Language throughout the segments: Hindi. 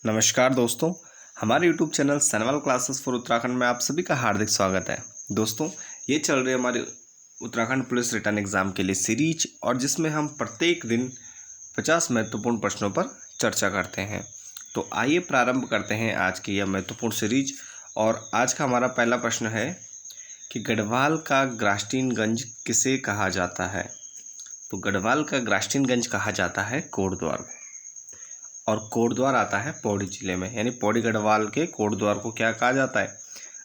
नमस्कार दोस्तों, हमारे YouTube channel Sanwal classes for Uttarakhand में आप सभी का हार्दिक स्वागत है। दोस्तों, ये चल रही है हमारी उत्तराखंड पुलिस रिटर्न एग्ज़ाम के लिए सीरीज और जिसमें हम प्रत्येक दिन 50 महत्वपूर्ण प्रश्नों पर चर्चा करते हैं। तो आइए प्रारंभ करते हैं आज की यह महत्वपूर्ण सीरीज। और आज का हमारा पहला प्रश्न है कि गढ़वाल का ग्रास्टीनगंज किसे कहा जाता है। तो गढ़वाल का ग्रास्टीनगंज कहा जाता है कोटद्वार को, और कोटद्वार आता है पौड़ी जिले में, यानी पौड़ी गढ़वाल के कोटद्वार को क्या कहा जाता है,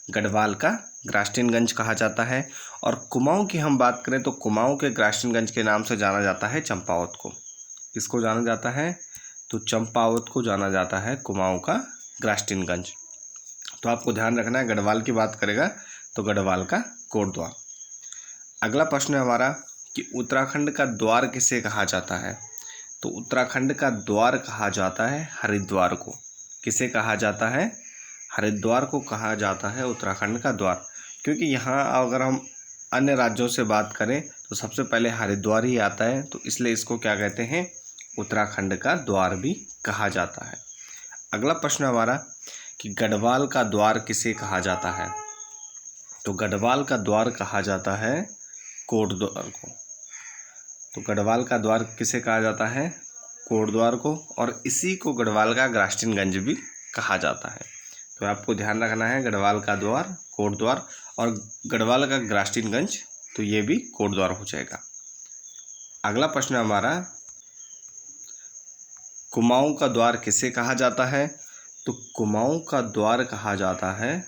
गढ़वाल का ग्रास्टीनगंज कहा जाता है। और कुमाऊं की हम बात करें तो कुमाऊं के ग्रास्टीनगंज के नाम से जाना जाता है चंपावत को। किसको जाना जाता है, तो चंपावत को जाना जाता है कुमाऊं का ग्रास्टीनगंज। तो आपको ध्यान रखना है, गढ़वाल की बात करेगा तो गढ़वाल का कोटद्वार। अगला प्रश्न है हमारा कि उत्तराखंड का द्वार किसे कहा जाता है। तो उत्तराखंड का द्वार कहा जाता है हरिद्वार को। किसे कहा जाता है, हरिद्वार को कहा जाता है उत्तराखंड का द्वार, क्योंकि यहाँ अगर हम अन्य राज्यों से बात करें तो सबसे पहले हरिद्वार ही आता है, तो इसलिए इसको क्या कहते हैं, उत्तराखंड का द्वार भी कहा जाता है। अगला प्रश्न हमारा कि गढ़वाल का द्वार किसे कहा जाता है। तो गढ़वाल का द्वार कहा जाता है कोटद्वार को। तो गढ़वाल का द्वार किसे कहा जाता है, कोटद्वार को, और इसी को गढ़वाल का ग्रास्टीनगंज भी कहा जाता है। तो आपको ध्यान रखना है, गढ़वाल का द्वार कोटद्वार और गढ़वाल का ग्रास्टीनगंज, तो ये भी कोटद्वार हो जाएगा। अगला प्रश्न हमारा, कुमाऊं का द्वार किसे कहा जाता है। तो कुमाऊं का द्वार कहा जाता है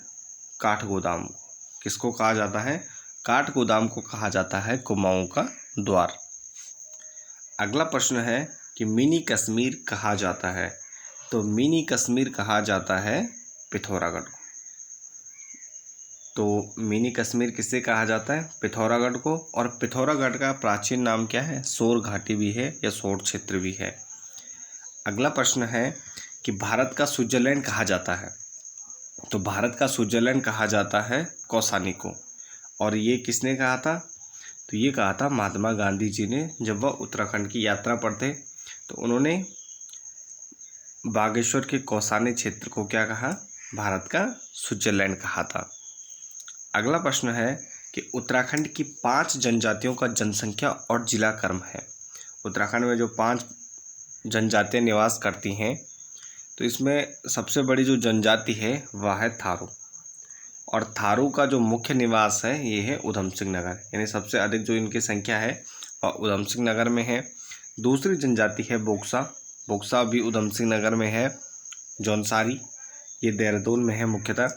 काठगोदाम को। किसको कहा जाता है, काठगोदाम को कहा जाता है कुमाऊं का द्वार। अगला प्रश्न है कि मिनी कश्मीर कहा जाता है। तो मिनी कश्मीर कहा जाता है पिथौरागढ़ को। तो मिनी कश्मीर किसे कहा जाता है, पिथौरागढ़ को, और पिथौरागढ़ का प्राचीन नाम क्या है, सोर घाटी भी है या सोर क्षेत्र भी है। अगला प्रश्न है कि भारत का स्विट्जरलैंड कहा जाता है। तो भारत का स्विट्जरलैंड कहा जाता है कौसानी को, और ये किसने कहा था, तो ये कहा था महात्मा गांधी जी ने। जब वह उत्तराखंड की यात्रा पर थे तो उन्होंने बागेश्वर के कौसानी क्षेत्र को क्या कहा, भारत का स्विट्जरलैंड कहा था। अगला प्रश्न है कि उत्तराखंड की 5 जनजातियों का जनसंख्या और जिला क्रम है। उत्तराखंड में जो 5 जनजातियां निवास करती हैं, तो इसमें सबसे बड़ी जो जनजाति है वह है थारू, और थारू का जो मुख्य निवास है ये है उधम सिंह नगर, यानी सबसे अधिक जो इनकी संख्या है वह उधम सिंह नगर में है। दूसरी जनजाति है बोक्सा, बोक्सा भी उधम सिंह नगर में है। जौनसारी ये देहरादून में है मुख्यतः।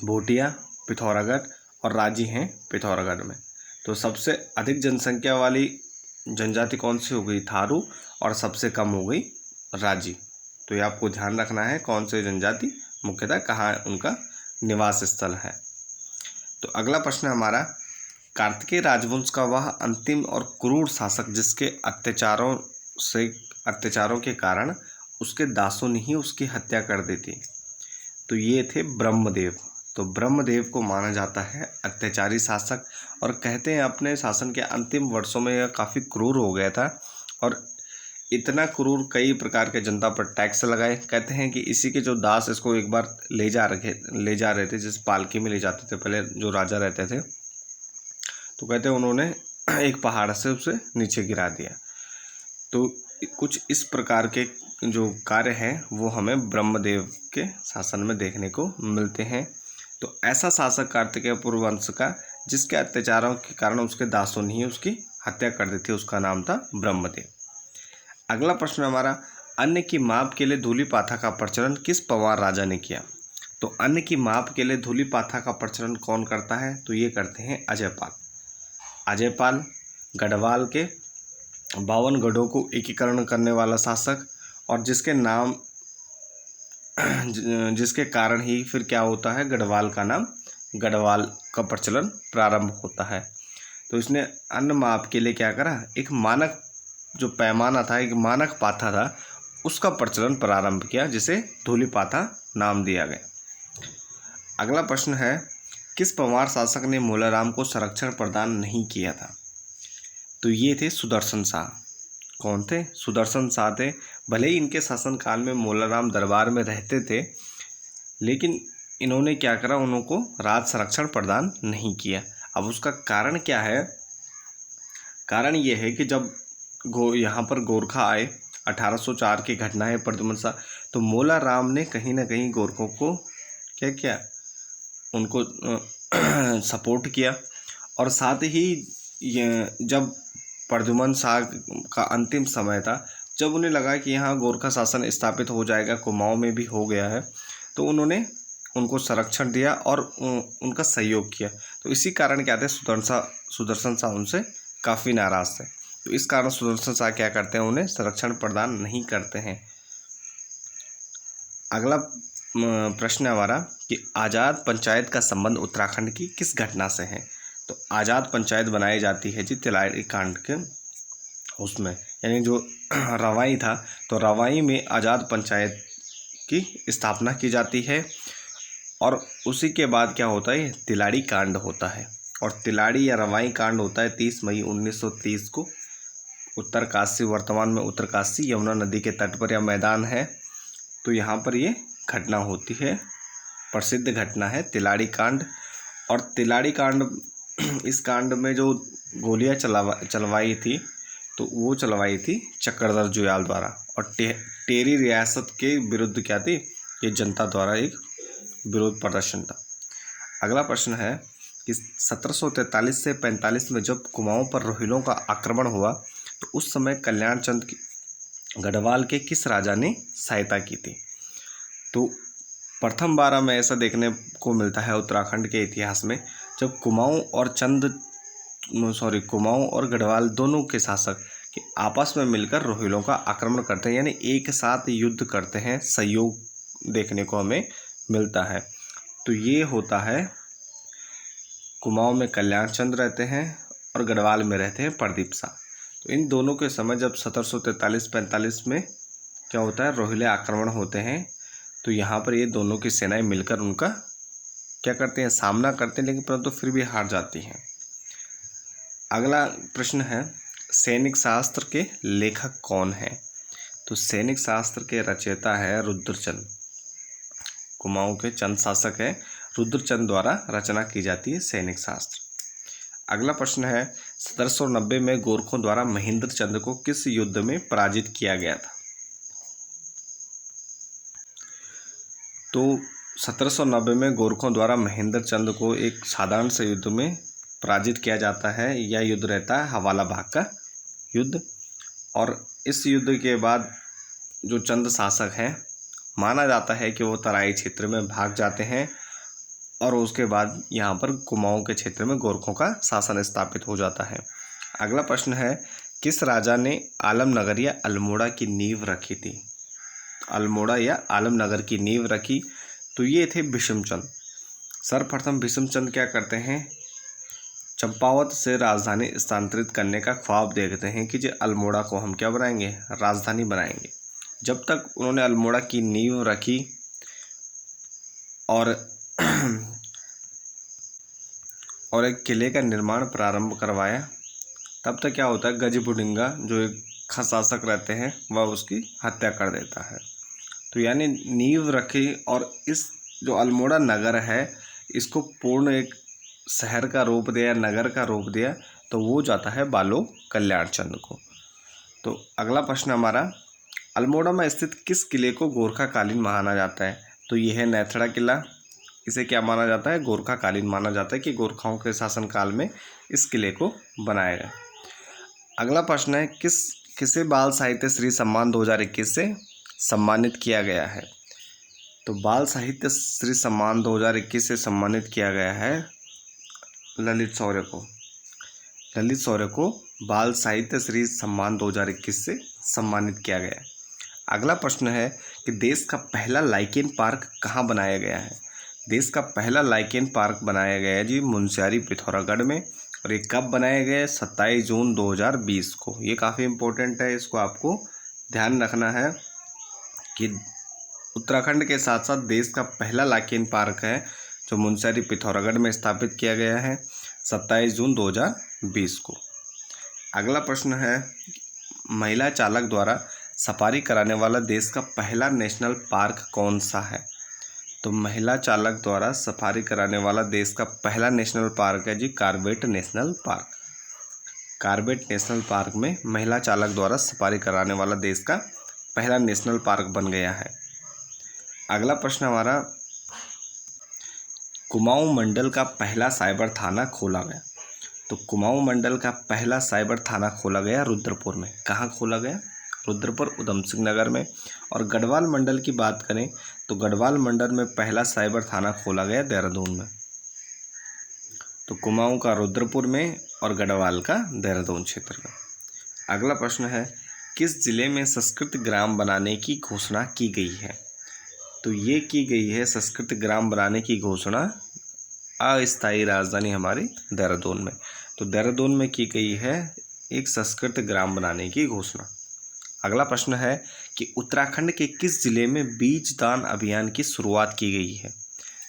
भोटिया पिथौरागढ़ और राजी हैं पिथौरागढ़ में। तो सबसे अधिक जनसंख्या वाली जनजाति कौन सी हो गई, थारू, और सबसे कम हो गई राजी। तो ये आपको ध्यान रखना है, कौन से जनजाति मुख्यतः कहाँ उनका निवास स्थल है। तो अगला प्रश्न हमारा, कार्तिकेय राजवंश का वह अंतिम और क्रूर शासक जिसके अत्याचारों के कारण उसके दासों ने ही उसकी हत्या कर दी थी, तो ये थे ब्रह्मदेव। तो ब्रह्मदेव को माना जाता है अत्याचारी शासक, और कहते हैं अपने शासन के अंतिम वर्षों में यह काफ़ी क्रूर हो गया था, और इतना क्रूर कई प्रकार के जनता पर टैक्स लगाए। कहते हैं कि इसी के जो दास इसको एक बार ले जा रहे थे, जिस पालकी में ले जाते थे पहले जो राजा रहते थे, तो कहते हैं उन्होंने एक पहाड़ से उसे नीचे गिरा दिया। तो कुछ इस प्रकार के जो कार्य हैं वो हमें ब्रह्मदेव के शासन में देखने को मिलते हैं। तो ऐसा शासक कार्तिकेय पुरवंश का जिसके अत्याचारों के कारण उसके दासों ने ही उसकी हत्या कर दी थी, उसका नाम था ब्रह्मदेव। अगला प्रश्न हमारा, अन्न की माप के लिए धूली पाथा का प्रचलन किस पंवार राजा ने किया। तो अन्न की माप के लिए धूली पाथा का प्रचलन कौन करता है, तो ये करते हैं अजयपाल। अजयपाल गढ़वाल के 52 गढ़ों को एकीकरण करने वाला शासक, और जिसके कारण ही फिर क्या होता है, गढ़वाल का नाम, गढ़वाल का प्रचलन प्रारंभ होता है। तो इसने अन्न माप के लिए क्या करा, एक मानक जो पैमाना था, एक मानक पाथा था, उसका प्रचलन प्रारंभ किया, जिसे धूली पाथा नाम दिया गया। अगला प्रश्न है, किस पंवार शासक ने मोलाराम को संरक्षण प्रदान नहीं किया था। तो ये थे सुदर्शन शाह, कौन थे? सुदर्शन शाह थे। भले ही इनके शासनकाल में मोलाराम दरबार में रहते थे, लेकिन इन्होंने क्या करा, उनको राज संरक्षण प्रदान नहीं किया। अब उसका कारण क्या है? कारण ये है कि जब यहाँ पर गोरखा आए, 1804 की घटना है प्रद्युम्न शाह, तो मोलाराम ने कहीं ना कहीं गोरखों को क्या किया, उनको सपोर्ट किया। और साथ ही ये जब प्रद्युम्न शाह का अंतिम समय था, जब उन्हें लगा कि यहाँ गोरखा शासन स्थापित हो जाएगा, कुमाऊं में भी हो गया है, तो उन्होंने उनको संरक्षण दिया और उनका सहयोग किया। तो इसी कारण क्या थे, सुदर्शन शाह उनसे काफ़ी नाराज़ थे। तो इस कारण सुदर्शन शाह क्या करते हैं, उन्हें संरक्षण प्रदान नहीं करते हैं। अगला प्रश्न है हमारा कि आज़ाद पंचायत का संबंध उत्तराखंड की किस घटना से है? तो आज़ाद पंचायत बनाई जाती है जी तिलारी कांड के उसमें, यानी जो रवाई था, तो रवाई में आज़ाद पंचायत की स्थापना की जाती है। और उसी के बाद क्या होता है, तिलारी कांड होता है। और तिलारी या रवाई कांड होता है 30 मई 1930 को उत्तरकाशी, वर्तमान में उत्तरकाशी यमुना नदी के तट पर यह मैदान है, तो यहाँ पर ये घटना होती है, प्रसिद्ध घटना है तिलारी कांड। और तिलारी कांड, इस कांड में जो गोलियां चलवाई थी, तो वो चलवाई थी चक्रधर जुयाल द्वारा। और टेरी रियासत के विरुद्ध क्या थी, ये जनता द्वारा एक विरोध प्रदर्शन था। अगला प्रश्न है कि 1743 से 45 में जब कुमाऊं पर रोहिलों का आक्रमण हुआ, तो उस समय कल्याण चंद गढ़वाल के किस राजा ने सहायता की थी? तो प्रथम बार हमें ऐसा देखने को मिलता है उत्तराखंड के इतिहास में, जब कुमाऊं और गढ़वाल दोनों के शासक के आपस में मिलकर रोहिलों का आक्रमण करते हैं, यानी एक साथ युद्ध करते हैं, सहयोग देखने को हमें मिलता है। तो ये होता है, कुमाऊं में कल्याण चंद रहते हैं और गढ़वाल में रहते हैं प्रदीप शाह। तो इन दोनों के समय जब 1743-45 में क्या होता है, रोहिले आक्रमण होते हैं, तो यहाँ पर ये दोनों की सेनाएं मिलकर उनका क्या करते हैं, सामना करते हैं, लेकिन परंतु फिर भी हार जाती हैं। अगला प्रश्न है, सैनिक शास्त्र के लेखक कौन है? तो सैनिक शास्त्र के रचयिता है रुद्रचंद। कुमाऊं के चंद शासक हैं, रुद्रचंद द्वारा रचना की जाती है सैनिक शास्त्र। अगला प्रश्न है, 1790 में गोरखों द्वारा महेंद्र चंद को किस युद्ध में पराजित किया गया था? तो 1790 में गोरखों द्वारा महेंद्र चंद को एक साधारण से युद्ध में पराजित किया जाता है। यह युद्ध रहता है हवाला भाग का युद्ध। और इस युद्ध के बाद जो चंद शासक हैं, माना जाता है कि वो तराई क्षेत्र में भाग जाते हैं, और उसके बाद यहाँ पर कुमाऊं के क्षेत्र में गोरखों का शासन स्थापित हो जाता है। अगला प्रश्न है, किस राजा ने आलमनगर या अल्मोड़ा की नींव रखी थी? अल्मोड़ा या आलमनगर की नींव रखी, तो ये थे भीष्मचंद। सर्वप्रथम भीष्मचंद क्या करते हैं, चंपावत से राजधानी स्थानांतरित करने का ख्वाब देखते हैं कि जो अल्मोड़ा को हम क्या बनाएंगे, राजधानी बनाएंगे। जब तक उन्होंने अल्मोड़ा की नींव रखी और एक किले का निर्माण प्रारंभ करवाया, तब तक क्या होता है, गजबुडिंगा जो एक खास शासक रहते हैं, वह उसकी हत्या कर देता है। तो यानी नींव रखी, और इस जो अल्मोड़ा नगर है, इसको पूर्ण एक शहर का रूप दिया, नगर का रूप दिया, तो वो जाता है बालो कल्याण चंद को। तो अगला प्रश्न हमारा, अल्मोड़ा में स्थित किस किले को गोरखा कालीन माना जाता है? तो यह है नेथड़ा किला। इसे क्या माना जाता है, गोरखा कालीन माना जाता है, कि गोरखाओं के शासनकाल में इस किले को बनाया गया। अगला प्रश्न है, किसे बाल साहित्य श्री सम्मान 2021 से सम्मानित किया गया है? तो बाल साहित्य श्री सम्मान 2021 से सम्मानित किया गया है ललित शौर्य को। ललित शौर्य को बाल साहित्य श्री सम्मान 2021 से सम्मानित किया गया है। अगला प्रश्न है कि देश का पहला लाइकेन पार्क कहाँ बनाया गया है? देश का पहला लाइकेन पार्क बनाया गया है जी मुनस्यारी पिथौरागढ़ में। और ये कब बनाया गया है? 27 जून 2020 को। ये काफ़ी इम्पोर्टेंट है, इसको आपको ध्यान रखना है कि उत्तराखंड के साथ साथ देश का पहला लाइकेन पार्क है जो मुनस्यारी पिथौरागढ़ में स्थापित किया गया है 27 जून 2020 को। अगला प्रश्न है, महिला चालक द्वारा सफारी कराने वाला देश का पहला नेशनल पार्क कौन सा है? तो महिला चालक द्वारा सफारी कराने वाला देश का पहला नेशनल पार्क है जी Corbett national park. Corbett national park में महिला चालक द्वारा सफारी कराने वाला देश का पहला नेशनल पार्क बन गया है। अगला प्रश्न हमारा, कुमाऊं मंडल का पहला साइबर थाना खोला गया। तो कुमाऊं मंडल का पहला साइबर थाना खोला गया रुद्रपुर में। कहाँ खोला गया? रुद्रपुर उधम सिंह नगर में। और गढ़वाल मंडल की बात करें तो गढ़वाल मंडल में पहला साइबर थाना खोला गया देहरादून में। तो कुमाऊं का रुद्रपुर में और गढ़वाल का देहरादून क्षेत्र में। अगला प्रश्न है, किस जिले में संस्कृत ग्राम बनाने की घोषणा की गई है? तो ये की गई है संस्कृत ग्राम बनाने की घोषणा अस्थायी राजधानी हमारी देहरादून में। तो देहरादून में की गई है एक संस्कृत ग्राम बनाने की घोषणा। अगला प्रश्न है कि उत्तराखंड के किस जिले में बीज दान अभियान की शुरुआत की गई है?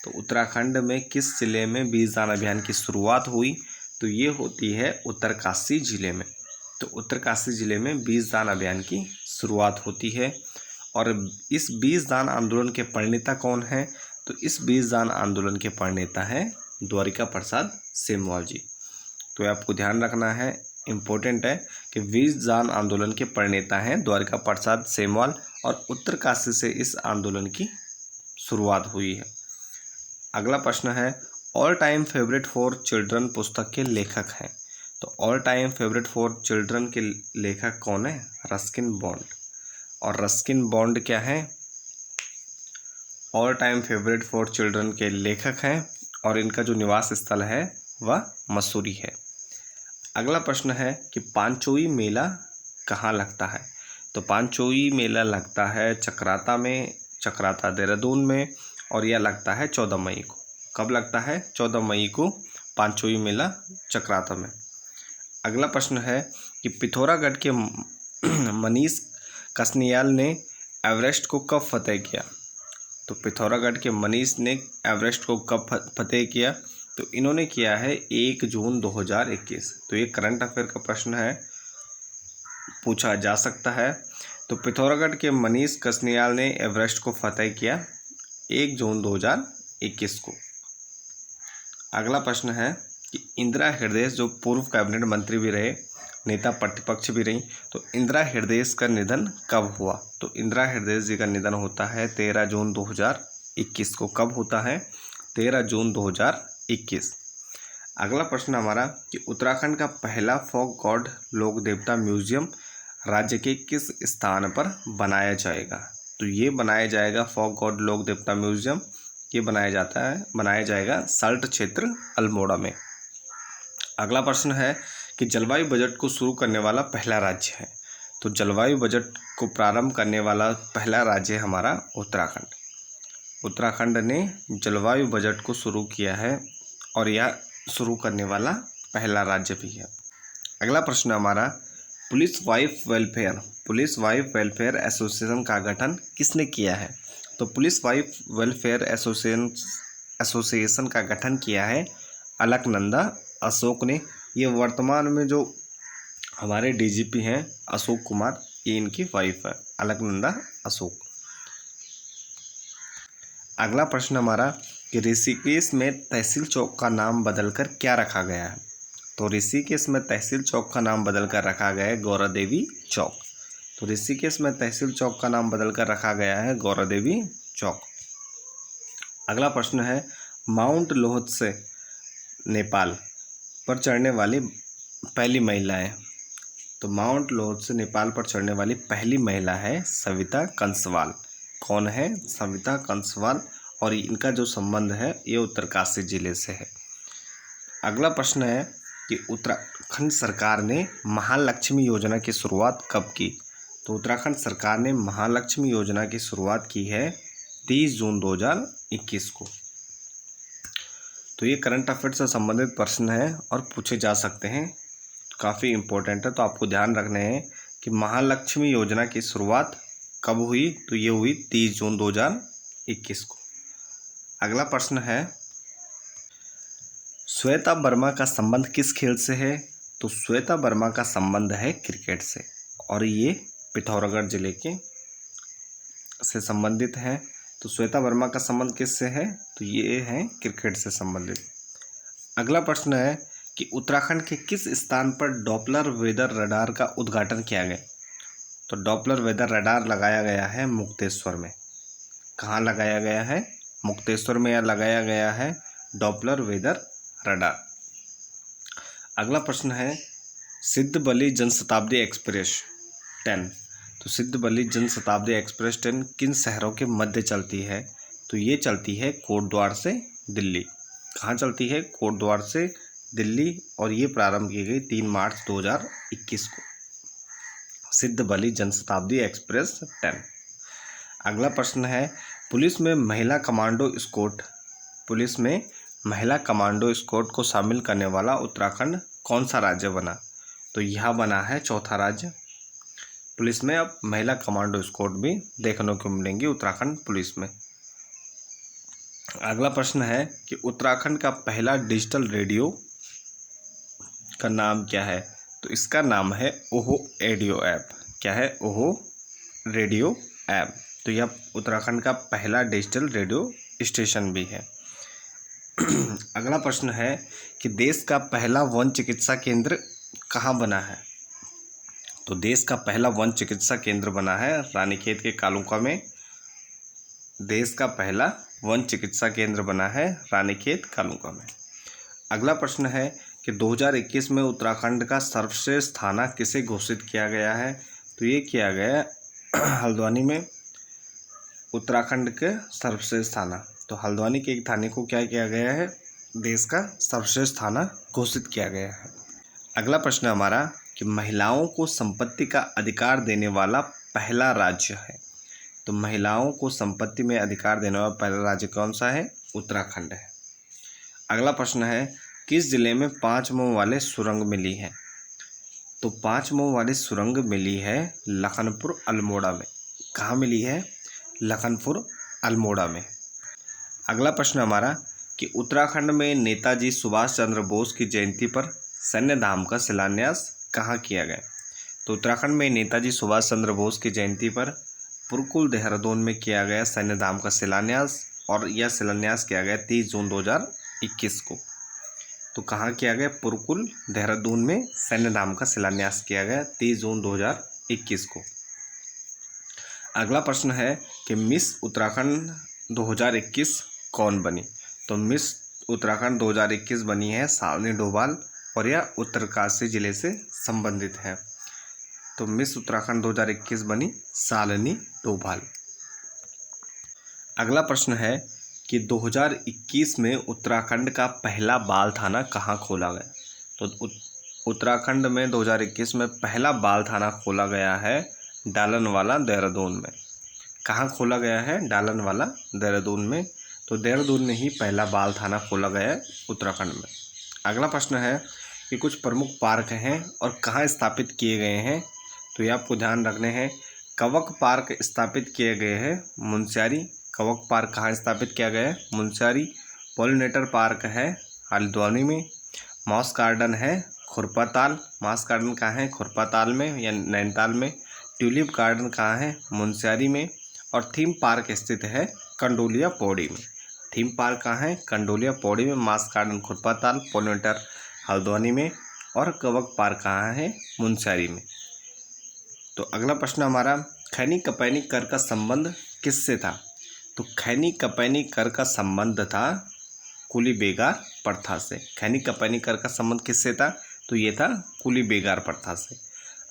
तो उत्तराखंड में किस जिले में बीज दान अभियान की शुरुआत हुई? तो ये होती है उत्तरकाशी जिले में। तो उत्तरकाशी जिले में बीज दान अभियान की शुरुआत होती है। और इस बीज दान आंदोलन के प्रणेता कौन हैं? तो इस बीज दान आंदोलन के प्रणेता हैं द्वारिका प्रसाद सेमवाल जी। तो ये आपको ध्यान रखना है, इम्पोर्टेंट है कि बीज दान आंदोलन के प्रणेता हैं द्वारिका प्रसाद सेमवाल और उत्तरकाशी से इस आंदोलन की शुरुआत हुई है। अगला प्रश्न है, all time favourite for children पुस्तक के लेखक हैं। तो all time favourite for children के लेखक कौन है? Ruskin bond. और रस्किन बॉन्ड क्या है? All time favourite for children के लेखक हैं और इनका जो निवास स्थल है वह मसूरी है। अगला प्रश्न है कि पांचोई मेला कहाँ लगता है? तो पांचोई मेला लगता है चक्राता में, चक्राता देहरादून में, और यह लगता है 14 मई को। कब लगता है? 14 मई को पांचोई मेला चक्राता में। अगला प्रश्न है कि पिथौरागढ़ के मनीष कसनियाल ने एवरेस्ट को कब फतेह किया? तो पिथौरागढ़ के मनीष ने एवरेस्ट को कब फतेह किया? तो इन्होंने किया है 1 जून 2021। तो ये करंट अफेयर का प्रश्न है, पूछा जा सकता है। तो पिथौरागढ़ के मनीष कसनियाल ने एवरेस्ट को फतेह किया 1 जून 2021 को। अगला प्रश्न है कि इंदिरा हृदय जो पूर्व कैबिनेट मंत्री भी रहे, नेता प्रतिपक्ष भी रही, तो इंदिरा हृदय का निधन कब हुआ? तो इंदिरा हृदय जी का निधन होता है 13 जून 2021 को। कब होता है? 13 जून 2021। अगला प्रश्न हमारा कि उत्तराखंड का पहला फोक गॉड लोक देवता म्यूजियम राज्य के किस स्थान पर बनाया जाएगा? तो ये बनाया जाएगा फोक गॉड लोक देवता म्यूजियम, ये बनाया जाएगा सल्ट क्षेत्र अल्मोड़ा में। अगला प्रश्न है कि जलवायु बजट को शुरू करने वाला पहला राज्य है। तो जलवायु बजट को प्रारंभ करने वाला पहला राज्य हमारा उत्तराखंड। उत्तराखंड ने जलवायु बजट को शुरू किया है और यह शुरू करने वाला पहला राज्य भी है। अगला प्रश्न हमारा, पुलिस वाइफ वेलफेयर एसोसिएशन का गठन किसने किया है? तो पुलिस वाइफ वेलफेयर एसोसिएशन का गठन किया है अलकनंदा अशोक ने। ये वर्तमान में जो हमारे डीजीपी हैं अशोक कुमार, ये इनकी वाइफ है अलकनंदा अशोक। अगला प्रश्न हमारा कि ऋषिकेश में तहसील चौक का नाम बदलकर क्या रखा गया है? तो ऋषिकेश में तहसील चौक का नाम बदलकर रखा गया है गौरा देवी चौक। तो ऋषिकेश में तहसील चौक का नाम बदलकर रखा गया है गौरा देवी चौक। अगला प्रश्न है, माउंट लोहत्से नेपाल पर चढ़ने वाली पहली महिला है। तो माउंट लोहत्से नेपाल पर चढ़ने वाली पहली महिला है सविता कंसवाल। कौन है? सविता कंसवाल। और इनका जो संबंध है ये उत्तरकाशी जिले से है। अगला प्रश्न है कि उत्तराखंड सरकार ने महालक्ष्मी योजना की शुरुआत कब की? तो उत्तराखंड सरकार ने महालक्ष्मी योजना की शुरुआत की है 30 जून 2021 को। तो ये करंट अफेयर से संबंधित प्रश्न है और पूछे जा सकते हैं, काफ़ी इम्पोर्टेंट है। तो आपको ध्यान रखना है कि महालक्ष्मी योजना की शुरुआत कब हुई? तो ये हुई 30 जून 2021 को। अगला प्रश्न है, श्वेता वर्मा का संबंध किस खेल से है? तो श्वेता वर्मा का संबंध है क्रिकेट से। और ये पिथौरागढ़ जिले के से संबंधित हैं। तो श्वेता वर्मा का संबंध किससे है? तो ये है क्रिकेट से संबंधित। अगला प्रश्न है कि उत्तराखंड के किस स्थान पर डॉपलर वेदर रडार का उद्घाटन किया गया? तो डॉपलर वेदर रडार लगाया गया है मुक्तेश्वर में। कहाँ लगाया गया है? मुक्तेश्वर में लगाया गया है डॉपलर वेदर रडार। अगला प्रश्न है सिद्धबली जनशताब्दी एक्सप्रेस 10। तो सिद्धबली जनशताब्दी एक्सप्रेस 10 किन शहरों के मध्य चलती है? तो ये चलती है कोटद्वार से दिल्ली। कहाँ चलती है? कोटद्वार से दिल्ली, और ये प्रारंभ की गई 3 मार्च 2021 को। सिद्धबली जनशताब्दी एक्सप्रेस 10। अगला प्रश्न है पुलिस में महिला कमांडो स्क्वाड को शामिल करने वाला उत्तराखंड कौन सा राज्य बना? तो यह बना है चौथा राज्य। पुलिस में अब महिला कमांडो स्क्वाड भी देखने को मिलेंगी उत्तराखंड पुलिस में। अगला प्रश्न है कि उत्तराखंड का पहला डिजिटल रेडियो का नाम क्या है? तो इसका नाम है ओहो रेडियो ऐप। क्या है? ओहो रेडियो ऐप। तो यह उत्तराखंड का पहला डिजिटल रेडियो स्टेशन भी है। अगला प्रश्न है कि देश का पहला वन चिकित्सा केंद्र कहाँ बना है? तो देश का पहला वन चिकित्सा केंद्र बना है रानीखेत के कालुका में। देश का पहला वन चिकित्सा केंद्र बना है रानीखेत कालुका में। अगला प्रश्न है कि 2021 में उत्तराखंड का सर्वश्रेष्ठ थाना किसे घोषित किया गया है? तो ये किया गया हल्द्वानी में उत्तराखंड के सर्वश्रेष्ठ थाना। तो हल्द्वानी के एक थाने को क्या किया गया है? देश का सर्वश्रेष्ठ थाना घोषित किया गया है। अगला प्रश्न हमारा कि महिलाओं को संपत्ति का अधिकार देने वाला पहला राज्य है। तो महिलाओं को संपत्ति में अधिकार देने वाला पहला राज्य कौन सा है? उत्तराखंड है। अगला प्रश्न है किस जिले में 5 मुंह वाले सुरंग मिली है? तो 5 मुंह वाली सुरंग मिली है लखनपुर अल्मोड़ा में। कहाँ मिली है? लखनपुर अल्मोड़ा में। अगला प्रश्न हमारा कि उत्तराखंड में नेताजी सुभाष चंद्र बोस की जयंती पर सैन्य धाम का शिलान्यास कहाँ किया गया? तो उत्तराखंड में नेताजी सुभाष चंद्र बोस की जयंती पर पुरकुल देहरादून में किया गया सैन्य धाम का शिलान्यास, और यह शिलान्यास किया गया 30 जून 2021 को। तो कहाँ किया गया? पुरकुल देहरादून में सैन्य धाम का शिलान्यास किया गया 30 जून 2021 को। अगला प्रश्न है कि मिस उत्तराखंड 2021 कौन बनी? तो मिस उत्तराखंड 2021 बनी है शालिनी डोभाल, और यह उत्तरकाशी जिले से संबंधित है। तो मिस उत्तराखंड 2021 बनी शालिनी डोभाल। अगला प्रश्न है कि 2021 में उत्तराखंड का पहला बाल थाना कहाँ खोला गया? तो उत्तराखंड में 2021 में पहला बाल थाना खोला गया है डालनवाला देहरादून में। कहाँ खोला गया है? डालनवाला देहरादून में। तो देहरादून में ही पहला बाल थाना खोला गया है उत्तराखंड में। अगला प्रश्न है कि कुछ प्रमुख पार्क हैं और कहाँ स्थापित किए गए हैं? तो ये आपको ध्यान रखने हैं। कवक पार्क स्थापित किए गए हैं मुनस्यारी। कवक पार्क कहाँ स्थापित किया गया है? मुनस्यारी। पॉलिनेटर पार्क है हल्द्वानी में। मॉस गार्डन है खुरपाताल। मॉस गार्डन कहाँ है? खुरपाताल में या नैनीताल में। ट्यूलिप गार्डन कहाँ है? मुनस्यारी में। और थीम पार्क स्थित है कंडोलिया पौड़ी में। थीम पार्क कहाँ है? कंडोलिया पौड़ी में। Moss garden Khurpatal, pollinator Haldwani में, और कवक पार्क कहाँ है? मुनस्यारी में। तो अगला प्रश्न हमारा खैनी कपैनी कर का संबंध किससे था? तो खैनी कपैनी कर का संबंध था कुली बेगार प्रथा से। खैनी कपैनी कर का संबंध किससे था? तो ये था कुली बेगार प्रथा से।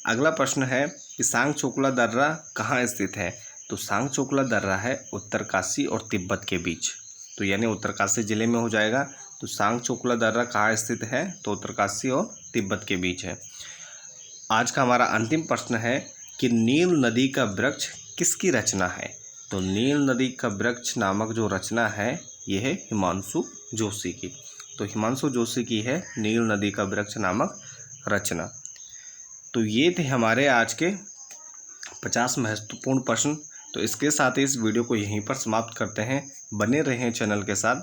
अगला प्रश्न है कि सांग चोकला दर्रा कहाँ स्थित है? तो सांग चोकला दर्रा है उत्तरकाशी और तिब्बत के बीच। तो यानी उत्तरकाशी जिले में हो जाएगा। तो सांग चोकला दर्रा कहाँ स्थित है? तो उत्तरकाशी और तिब्बत के बीच है। आज का हमारा अंतिम प्रश्न है कि नील नदी का वृक्ष किसकी रचना है? तो नील नदी का वृक्ष नामक जो रचना है यह है हिमांशु जोशी की। तो हिमांशु जोशी की है नील नदी का वृक्ष नामक रचना। तो ये थे हमारे आज के 50 महत्वपूर्ण प्रश्न। तो इसके साथ ही इस वीडियो को यहीं पर समाप्त करते हैं। बने रहें चैनल के साथ।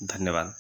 धन्यवाद।